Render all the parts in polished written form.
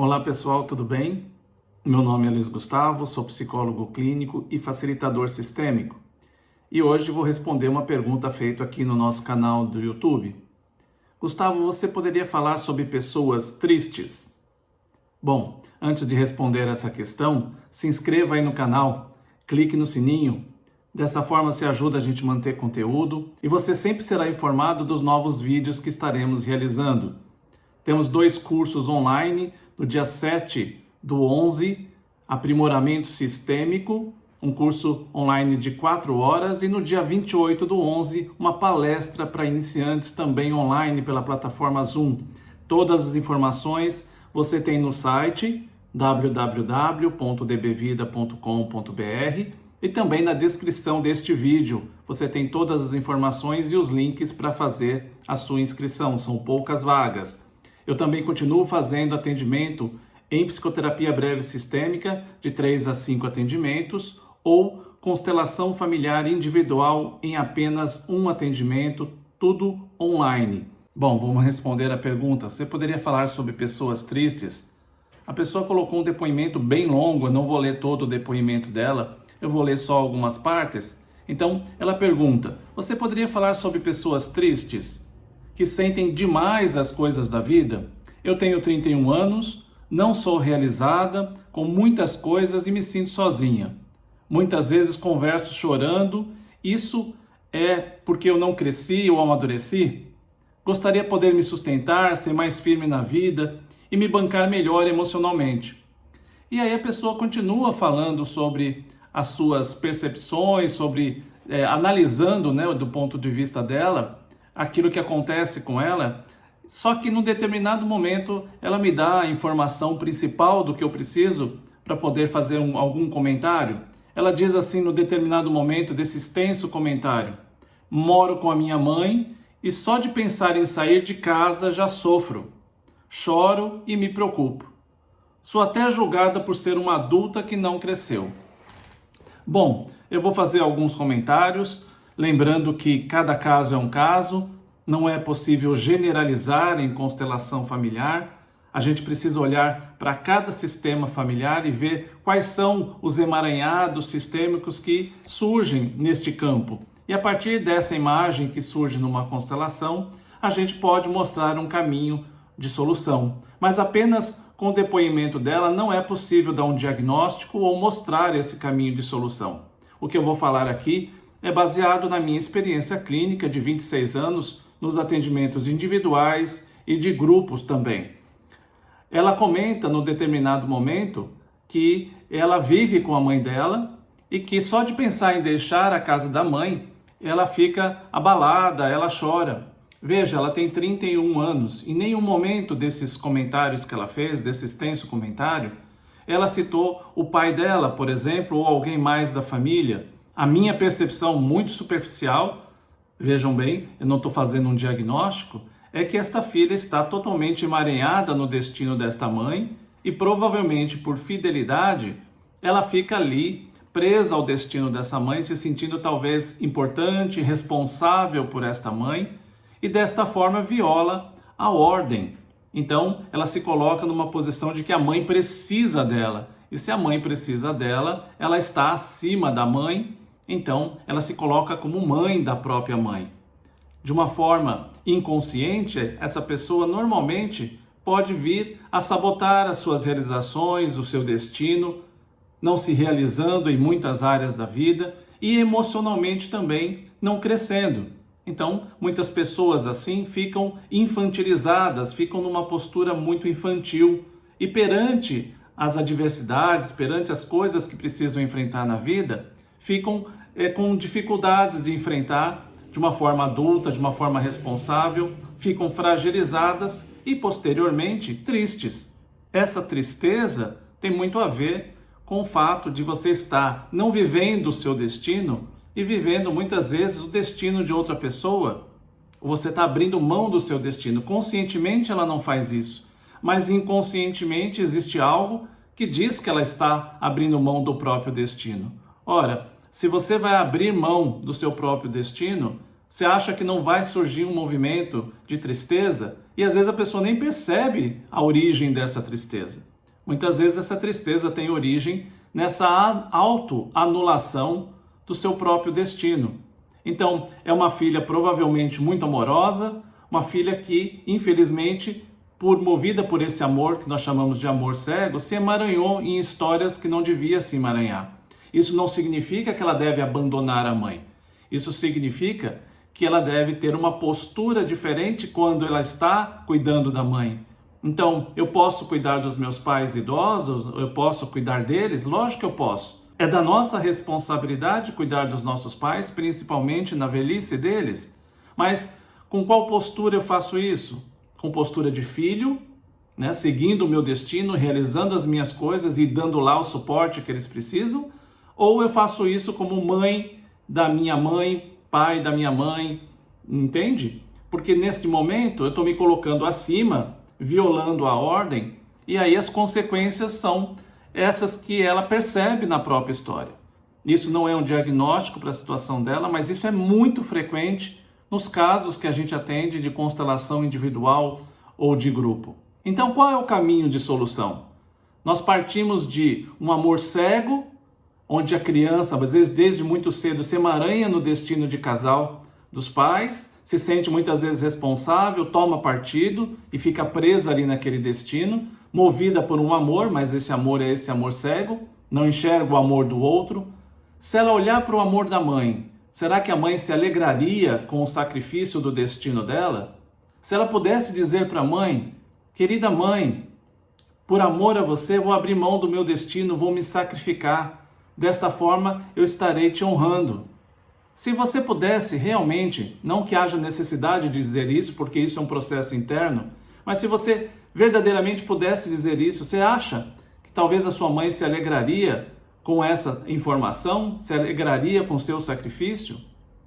Olá pessoal, tudo bem? Meu nome é Luiz Gustavo, sou psicólogo clínico e facilitador sistêmico. E hoje vou responder uma pergunta feita aqui no nosso canal do YouTube. Gustavo, você poderia falar sobre pessoas tristes? Bom, antes de responder essa questão, se inscreva aí no canal, clique no sininho. Dessa forma você ajuda a gente a manter conteúdo e você sempre será informado dos novos vídeos que estaremos realizando. Temos 2 cursos online, no dia 7/11, Aprimoramento Sistêmico, um curso online de 4 horas, e no dia 28/11, uma palestra para iniciantes também online pela plataforma Zoom. Todas as informações você tem no site www.dbvida.com.br e também na descrição deste vídeo. Você tem todas as informações e os links para fazer a sua inscrição, são poucas vagas. Eu também continuo fazendo atendimento em psicoterapia breve sistêmica, de 3 a 5 atendimentos, ou constelação familiar individual em apenas um atendimento, tudo online. Bom, vamos responder a pergunta. Você poderia falar sobre pessoas tristes? A pessoa colocou um depoimento bem longo, eu não vou ler todo o depoimento dela, eu vou ler só algumas partes. Então, ela pergunta, você poderia falar sobre pessoas tristes? Que sentem demais as coisas da vida? Eu tenho 31 anos, não sou realizada, com muitas coisas e me sinto sozinha. Muitas vezes converso chorando, isso é porque eu não cresci ou amadureci? Gostaria de poder me sustentar, ser mais firme na vida e me bancar melhor emocionalmente. E aí a pessoa continua falando sobre as suas percepções, analisando, né, do ponto de vista dela, aquilo que acontece com ela, só que num determinado momento ela me dá a informação principal do que eu preciso para poder fazer algum comentário. Ela diz assim no determinado momento desse extenso comentário: moro com a minha mãe e só de pensar em sair de casa já sofro, choro e me preocupo. Sou até julgada por ser uma adulta que não cresceu. Bom, eu vou fazer alguns comentários. Lembrando que cada caso é um caso, não é possível generalizar em constelação familiar. A gente precisa olhar para cada sistema familiar e ver quais são os emaranhados sistêmicos que surgem neste campo. E a partir dessa imagem que surge numa constelação, a gente pode mostrar um caminho de solução. Mas apenas com o depoimento dela não é possível dar um diagnóstico ou mostrar esse caminho de solução. O que eu vou falar aqui é baseado na minha experiência clínica de 26 anos nos atendimentos individuais e de grupos também. Ela comenta no determinado momento que ela vive com a mãe dela e que só de pensar em deixar a casa da mãe, ela fica abalada, ela chora. Veja, ela tem 31 anos. Em nenhum momento desses comentários que ela fez, desse extenso comentário, ela citou o pai dela, por exemplo, ou alguém mais da família. A minha percepção muito superficial, vejam bem, eu não estou fazendo um diagnóstico, é que esta filha está totalmente emaranhada no destino desta mãe e provavelmente por fidelidade ela fica ali presa ao destino dessa mãe, se sentindo talvez importante, responsável por esta mãe e desta forma viola a ordem. Então ela se coloca numa posição de que a mãe precisa dela e se a mãe precisa dela, ela está acima da mãe. Então, ela se coloca como mãe da própria mãe. De uma forma inconsciente, essa pessoa normalmente pode vir a sabotar as suas realizações, o seu destino, não se realizando em muitas áreas da vida e emocionalmente também não crescendo. Então, muitas pessoas assim ficam infantilizadas, ficam numa postura muito infantil e perante as adversidades, perante as coisas que precisam enfrentar na vida, ficam com dificuldades de enfrentar de uma forma adulta, de uma forma responsável, ficam fragilizadas e posteriormente tristes. Essa tristeza tem muito a ver com o fato de você estar não vivendo o seu destino e vivendo muitas vezes o destino de outra pessoa. Você está abrindo mão do seu destino. Conscientemente ela não faz isso, mas inconscientemente existe algo que diz que ela está abrindo mão do próprio destino. Ora, se você vai abrir mão do seu próprio destino, Você acha que não vai surgir um movimento de tristeza e às vezes a pessoa nem percebe a origem dessa tristeza. Muitas vezes essa tristeza tem origem nessa autoanulação do seu próprio destino. Então, é uma filha provavelmente muito amorosa, uma filha que, infelizmente, movida por esse amor que nós chamamos de amor cego, se emaranhou em histórias que não devia se emaranhar. Isso não significa que ela deve abandonar a mãe. Isso significa que ela deve ter uma postura diferente quando ela está cuidando da mãe. Então, eu posso cuidar dos meus pais idosos? Eu posso cuidar deles? Lógico que eu posso. É da nossa responsabilidade cuidar dos nossos pais, principalmente na velhice deles. Mas com qual postura eu faço isso? Com postura de filho, né? Seguindo o meu destino, realizando as minhas coisas e dando lá o suporte que eles precisam? Ou eu faço isso como mãe da minha mãe, pai da minha mãe, entende? Porque neste momento eu estou me colocando acima, violando a ordem, e aí as consequências são essas que ela percebe na própria história. Isso não é um diagnóstico para a situação dela, mas isso é muito frequente nos casos que a gente atende de constelação individual ou de grupo. Então, qual é o caminho de solução? Nós partimos de um amor cego, onde a criança, às vezes desde muito cedo, se emaranha no destino de casal dos pais, se sente muitas vezes responsável, toma partido e fica presa ali naquele destino, movida por um amor, mas esse amor é esse amor cego, não enxerga o amor do outro. Se ela olhar para o amor da mãe, será que a mãe se alegraria com o sacrifício do destino dela? Se ela pudesse dizer para a mãe, querida mãe, por amor a você, vou abrir mão do meu destino, vou me sacrificar. Desta forma, eu estarei te honrando. Se você pudesse realmente, não que haja necessidade de dizer isso, porque isso é um processo interno, mas se você verdadeiramente pudesse dizer isso, você acha que talvez a sua mãe se alegraria com essa informação, se alegraria com o seu sacrifício?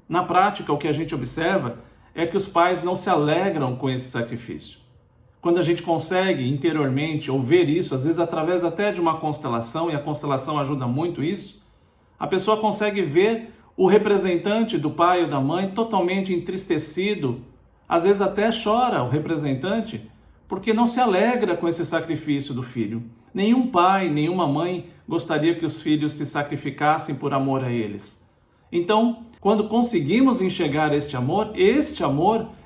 Na prática, o que a gente observa é que os pais não se alegram com esse sacrifício. Quando a gente consegue interiormente ou ver isso, às vezes através até de uma constelação, e a constelação ajuda muito isso, a pessoa consegue ver o representante do pai ou da mãe totalmente entristecido, às vezes até chora o representante, porque não se alegra com esse sacrifício do filho. Nenhum pai, nenhuma mãe gostaria que os filhos se sacrificassem por amor a eles. Então, quando conseguimos enxergar este amor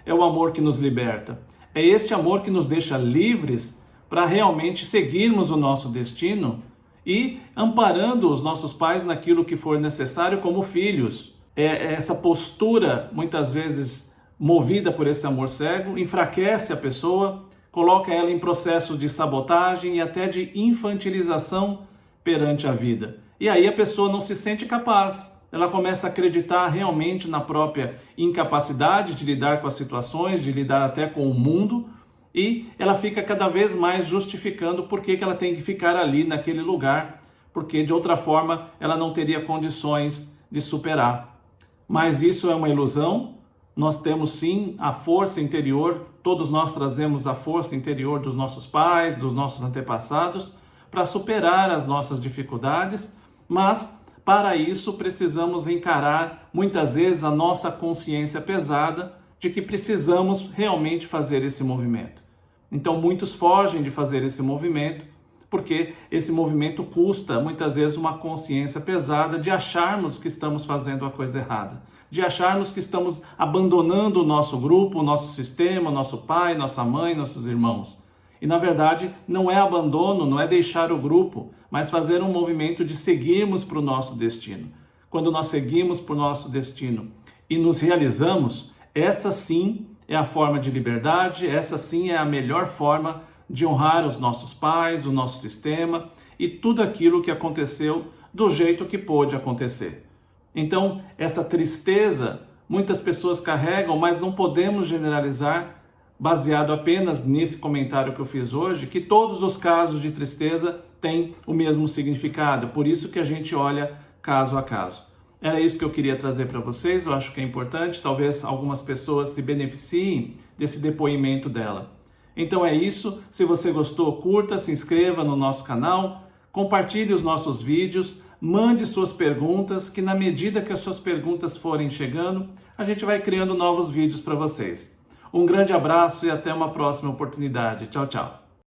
é o amor que nos liberta. É este amor que nos deixa livres para realmente seguirmos o nosso destino e amparando os nossos pais naquilo que for necessário como filhos. Essa postura, muitas vezes movida por esse amor cego, enfraquece a pessoa, coloca ela em processo de sabotagem e até de infantilização perante a vida. E aí a pessoa não se sente capaz. Ela começa a acreditar realmente na própria incapacidade de lidar com as situações, de lidar até com o mundo, e ela fica cada vez mais justificando por que ela tem que ficar ali naquele lugar, porque de outra forma ela não teria condições de superar. Mas isso é uma ilusão. Nós temos sim a força interior, todos nós trazemos a força interior dos nossos pais, dos nossos antepassados, para superar as nossas dificuldades, mas para isso precisamos encarar muitas vezes a nossa consciência pesada de que precisamos realmente fazer esse movimento. Então muitos fogem de fazer esse movimento porque esse movimento custa muitas vezes uma consciência pesada de acharmos que estamos fazendo a coisa errada, de acharmos que estamos abandonando o nosso grupo, o nosso sistema, o nosso pai, nossa mãe, nossos irmãos. E na verdade não é abandono, não é deixar o grupo, mas fazer um movimento de seguirmos para o nosso destino. Quando nós seguimos para o nosso destino e nos realizamos, essa sim é a forma de liberdade, essa sim é a melhor forma de honrar os nossos pais, o nosso sistema e tudo aquilo que aconteceu do jeito que pôde acontecer. Então, essa tristeza muitas pessoas carregam, mas não podemos generalizar baseado apenas nesse comentário que eu fiz hoje, que todos os casos de tristeza têm o mesmo significado. Por isso que a gente olha caso a caso. Era isso que eu queria trazer para vocês, eu acho que é importante, talvez algumas pessoas se beneficiem desse depoimento dela. Então é isso, se você gostou, curta, se inscreva no nosso canal, compartilhe os nossos vídeos, Mande suas perguntas, que na medida que as suas perguntas forem chegando, a gente vai criando novos vídeos para vocês. Um grande abraço e até uma próxima oportunidade. Tchau, tchau.